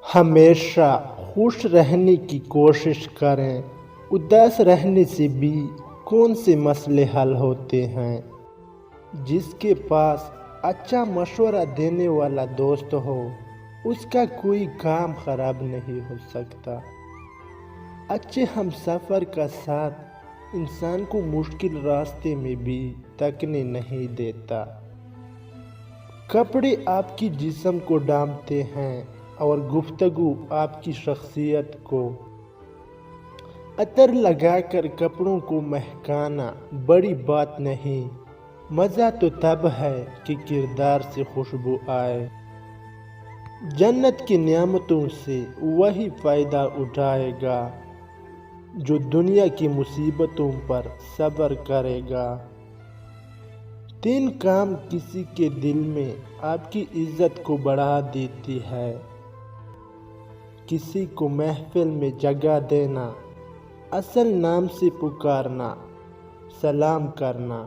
ہمیشہ خوش رہنے کی کوشش کریں، اداس رہنے سے بھی کون سے مسئلے حل ہوتے ہیں۔ جس کے پاس اچھا مشورہ دینے والا دوست ہو، اس کا کوئی کام خراب نہیں ہو سکتا۔ اچھے ہم سفر کا ساتھ انسان کو مشکل راستے میں بھی تکنے نہیں دیتا۔ کپڑے آپ کی جسم کو ڈھانپتے ہیں اور گفتگو آپ کی شخصیت کو۔ عطر لگا کر کپڑوں کو مہکانا بڑی بات نہیں، مزہ تو تب ہے کہ کردار سے خوشبو آئے۔ جنت کی نعمتوں سے وہی فائدہ اٹھائے گا جو دنیا کی مصیبتوں پر صبر کرے گا۔ 3 کام کسی کے دل میں آپ کی عزت کو بڑھا دیتی ہے۔ کسی کو محفل میں جگہ دینا، اصل نام سے پکارنا، سلام کرنا۔